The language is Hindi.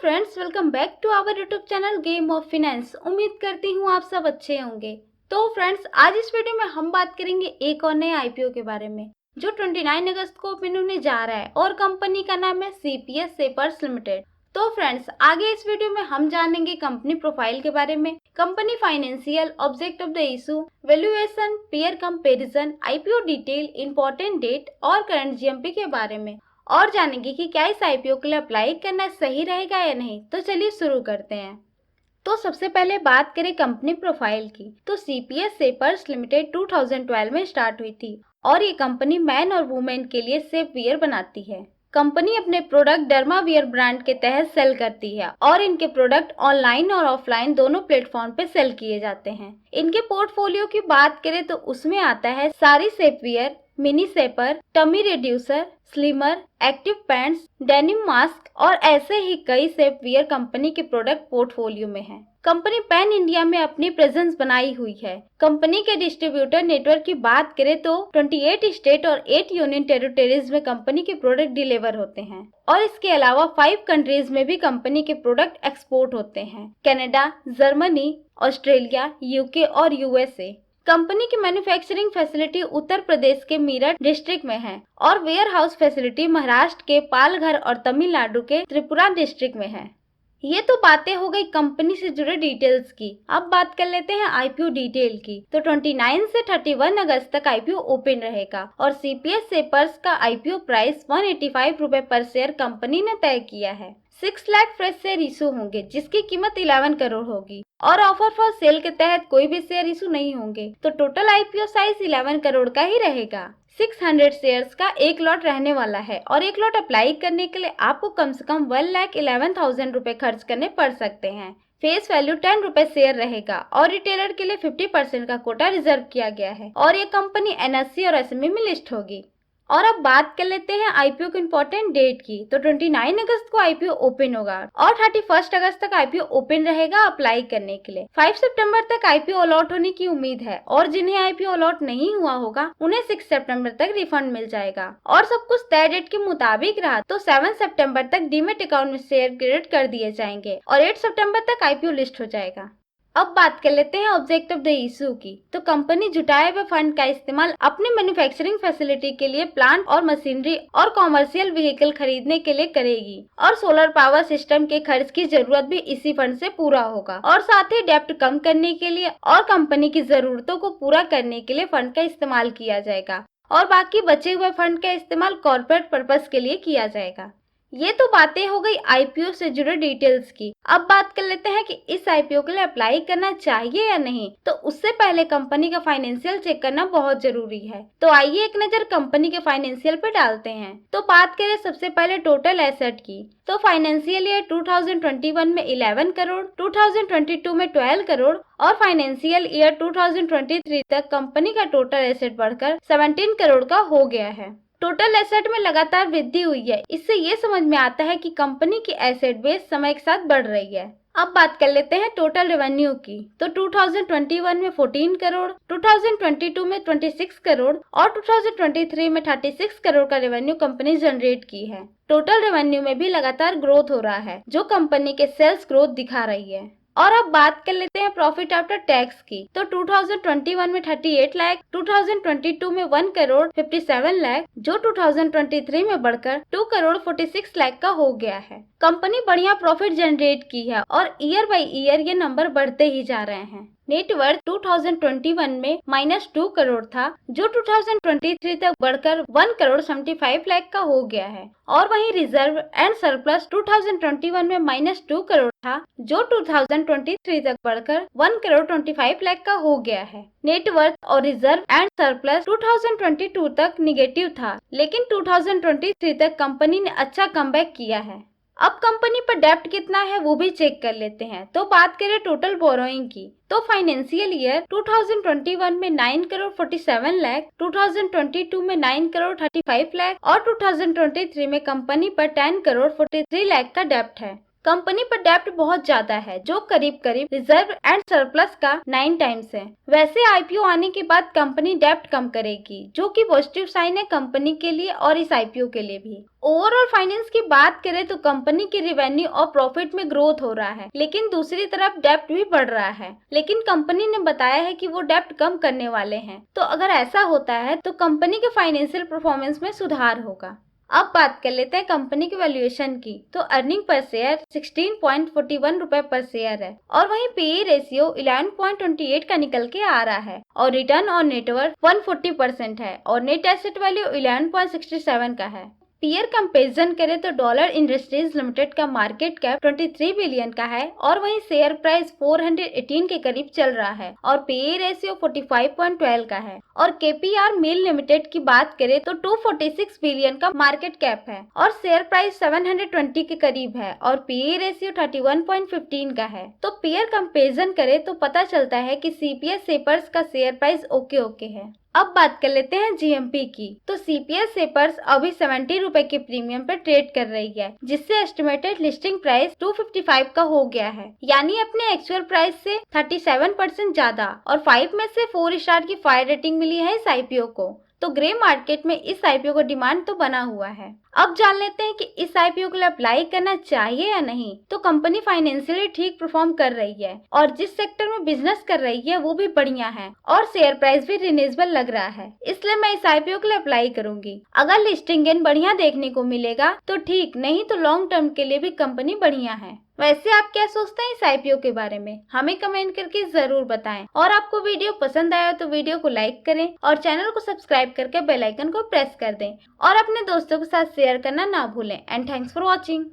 Friends, welcome back to our YouTube channel game of finance. उम्मीद करती हूँ आप सब अच्छे होंगे। तो फ्रेंड्स, आज इस वीडियो में हम बात करेंगे एक और नए आईपीओ के बारे में जो 29 अगस्त को ओपन होने जा रहा है और कंपनी का नाम है सीपीएस सेपर्स लिमिटेड। तो फ्रेंड्स, आगे इस वीडियो में हम जानेंगे कंपनी प्रोफाइल के बारे में, company financial, object of the issue, valuation, peer comparison, IPO detail, important date और करंट जीएमपी के बारे में, और जानेंगे कि क्या इस आईपीओ के लिए अप्लाई करना सही रहेगा या नहीं। तो चलिए शुरू करते हैं। तो सबसे पहले बात करें कंपनी प्रोफाइल की, तो सीपीएस सेपर्स लिमिटेड 2012 में स्टार्ट हुई थी और ये कंपनी मैन और वुमेन के लिए सेफ वियर बनाती है। कंपनी अपने प्रोडक्ट डर्मा वियर ब्रांड के तहत सेल करती है और इनके प्रोडक्ट ऑनलाइन और ऑफलाइन दोनों प्लेटफॉर्म पे सेल किए जाते हैं। इनके पोर्टफोलियो की बात करें तो उसमें आता है सारी safe wear, mini shaper, tummy reducer, slimmer, active pants, denim mask और ऐसे ही कई सेफ वियर कंपनी के प्रोडक्ट पोर्टफोलियो में हैं। कंपनी पैन इंडिया में अपनी प्रेजेंस बनाई हुई है। कंपनी के डिस्ट्रीब्यूटर नेटवर्क की बात करें तो 28 स्टेट और 8 यूनियन टेरिटरीज में कंपनी के प्रोडक्ट डिलीवर होते हैं और इसके अलावा 5 कंट्रीज में भी कंपनी के प्रोडक्ट एक्सपोर्ट होते हैं: कनाडा, जर्मनी, ऑस्ट्रेलिया, यूके और यूएसए। कंपनी की मैन्युफैक्चरिंग फैसिलिटी उत्तर प्रदेश के मीरठ डिस्ट्रिक्ट में है और वेयर हाउस फैसिलिटी महाराष्ट्र के पालघर और तमिलनाडु के त्रिपुरा डिस्ट्रिक्ट में है। ये तो बातें हो गई कंपनी से जुड़े डिटेल्स की। अब बात कर लेते हैं आईपीओ डिटेल की। तो 29 से 31 अगस्त तक आईपीओ ओपन रहेगा और सीपीएस सेपर्स का आईपीओ प्राइस 185 रुपए पर शेयर कंपनी ने तय किया है। 6 लाख फ्रेश शेयर इशू होंगे जिसकी कीमत 11 करोड़ होगी और ऑफर फॉर सेल के तहत कोई भी शेयर इशू नहीं होंगे। तो टोटल आईपीओ साइज 11 करोड़ का ही रहेगा। 600 शेयर्स का एक लॉट रहने वाला है और एक लॉट अप्लाई करने के लिए आपको कम से कम 1,11,000 रुपए खर्च करने पड़ सकते हैं। फेस वैल्यू 10 रुपए शेयर रहेगा और रिटेलर के लिए 50% का कोटा रिजर्व किया गया है और ये कंपनी एनएससी और एसएमई में लिस्ट होगी। और अब बात कर लेते हैं आईपीओ की इंपॉर्टेंट डेट की। तो 29 अगस्त को आईपीओ ओपन होगा और 31 अगस्त तक आईपीओ ओपन रहेगा अप्लाई करने के लिए। 5 सितंबर तक आईपीओ अलॉट होने की उम्मीद है और जिन्हें आईपीओ अलॉट नहीं हुआ होगा उन्हें 6 सितंबर तक रिफंड मिल जाएगा और सब कुछ तय डेट के मुताबिक रहा तो 7 सितंबर तक डीमेट अकाउंट में शेयर क्रेडिट कर दिए जाएंगे और 8 सितंबर तक आईपीओ लिस्ट हो जाएगा। अब बात कर लेते हैं ऑब्जेक्ट ऑफ द इशू की। तो कंपनी जुटाए हुए फंड का इस्तेमाल अपने मैन्युफैक्चरिंग फैसिलिटी के लिए प्लांट और मशीनरी और कॉमर्शियल व्हीकल खरीदने के लिए करेगी और सोलर पावर सिस्टम के खर्च की जरूरत भी इसी फंड से पूरा होगा और साथ ही डेप्ट कम करने के लिए और कंपनी की जरूरतों को पूरा करने के लिए फंड का इस्तेमाल किया जाएगा और बाकी बचे हुए फंड का इस्तेमाल कॉर्पोरेट पर्पस के लिए किया जाएगा। ये तो बातें हो गई आईपीओ से जुड़े डिटेल्स की। अब बात कर लेते हैं कि इस आईपीओ के लिए अप्लाई करना चाहिए या नहीं। तो उससे पहले कंपनी का फाइनेंशियल चेक करना बहुत जरूरी है। तो आइए एक नजर कंपनी के फाइनेंशियल पे डालते हैं। तो बात करें सबसे पहले टोटल एसेट की। तो फाइनेंशियल ईयर 2021 में 11 करोड़, 2022 में 12 करोड़ और फाइनेंशियल ईयर 2023 तक कंपनी का टोटल एसेट बढ़कर 17 करोड़ का हो गया है। टोटल एसेट में लगातार वृद्धि हुई है। इससे ये समझ में आता है कि कंपनी की एसेट बेस समय के साथ बढ़ रही है। अब बात कर लेते हैं टोटल रेवेन्यू की। तो 2021 में 14 करोड़, 2022 में 26 करोड़ और 2023 में 36 करोड़ का रेवेन्यू कंपनी जनरेट की है। टोटल रेवेन्यू में भी लगातार ग्रोथ हो रहा है जो कंपनी के सेल्स ग्रोथ दिखा रही है। और अब बात कर लेते हैं प्रॉफिट आफ्टर टैक्स की। तो 2021 में 38 लाख, 2022 में 1 करोड़ 57 लाख जो 2023 में बढ़कर 2 करोड़ 46 लाख का हो गया है। कंपनी बढ़िया प्रॉफिट जनरेट की है और ईयर बाय ईयर ये नंबर बढ़ते ही जा रहे हैं। नेटवर्थ 2021 में -2 करोड़ था जो 2023 तक बढ़कर 1 करोड़ 75 लाख का हो गया है और वहीं रिजर्व एंड सरप्लस 2021 में -2 करोड़ था जो 2023 तक बढ़कर 1 करोड़ 25 लाख का हो गया है। नेटवर्थ और रिजर्व एंड सरप्लस 2022 तक निगेटिव था लेकिन 2023 तक कंपनी ने अच्छा कमबैक किया है। अब कंपनी पर डेप्ट कितना है वो भी चेक कर लेते हैं। तो बात करें टोटल बोरोइंग की। तो फाइनेंशियल ईयर 2021 में 9 करोड़ 47 लाख, 2022 में 9 करोड़ 35 लाख और 2023 में कंपनी पर 10 करोड़ 43 लाख का डेप्ट है। कंपनी पर डेप्ट बहुत ज्यादा है, जो करीब करीब रिजर्व एंड सरप्लस का 9 टाइम्स है। वैसे आईपीओ आने के बाद कंपनी डेप्ट कम करेगी, जो कि पॉजिटिव साइन है कंपनी के लिए और इस आईपीओ के लिए भी। ओवरऑल फाइनेंस की बात करें तो कंपनी की रेवेन्यू और प्रॉफिट में ग्रोथ हो रहा है, लेकिन दूसरी तरफ डेप्ट भी बढ़ रहा है। लेकिन कंपनी ने बताया है कि वो डेप्ट कम करने वाले हैं, तो अगर ऐसा होता है तो कंपनी के फाइनेंशियल परफॉर्मेंस में सुधार होगा। अब बात कर लेते हैं कंपनी की वैल्यूएशन की। तो अर्निंग पर शेयर 16.41 रुपए पर शेयर है और वहीं पीई रेशियो 11.28 का निकल के आ रहा है और रिटर्न ऑन नेटवर्थ 140% है और नेट एसेट वैल्यू 11.67 का है। पीयर कंपेरिजन करें तो डॉलर इंडस्ट्रीज लिमिटेड का मार्केट कैप 23 बिलियन का है और वहीं शेयर प्राइस 418 के करीब चल रहा है और पीई रेशियो 45.12 का है। और केपीआर मिल लिमिटेड की बात करें तो 246 बिलियन का मार्केट कैप है और शेयर प्राइस 720 के करीब है और पीई रेशियो 31.15 का है। तो पीयर कंपेरिजन करें तो पता चलता है कि सीपीएस शेपर्स का शेयर प्राइस ओके है। अब बात कर लेते हैं जीएमपी की। तो सीपीएस शेपर्स अभी 70 रुपए के प्रीमियम पर ट्रेड कर रही है, जिससे एस्टिमेटेड लिस्टिंग प्राइस 255 का हो गया है, यानी अपने एक्चुअल प्राइस से 37% ज्यादा। और 5 में से 4 स्टार की फायर रेटिंग मिली है इस आईपीओ को। तो ग्रे मार्केट में इस आईपीओ का डिमांड तो बना हुआ है। अब जान लेते हैं कि इस आईपीओ के लिए अप्लाई करना चाहिए या नहीं। तो कंपनी फाइनेंशियली ठीक परफॉर्म कर रही है और जिस सेक्टर में बिजनेस कर रही है वो भी बढ़िया है और शेयर प्राइस भी रिजनेबल लग रहा है, इसलिए मैं इस आईपीओ के लिए अप्लाई करूंगी। अगर लिस्टिंग गेन बढ़िया देखने को मिलेगा तो ठीक, नहीं तो लॉन्ग टर्म के लिए भी कंपनी बढ़िया है। वैसे आप क्या सोचते हैं इस आईपीओ के बारे में, हमें कमेंट करके जरूर बताएं। और आपको वीडियो पसंद आया तो वीडियो को लाइक करें और चैनल को सब्सक्राइब करके बेल आइकन को प्रेस कर दें और अपने दोस्तों के साथ शेयर करना ना भूलें। And thanks for watching.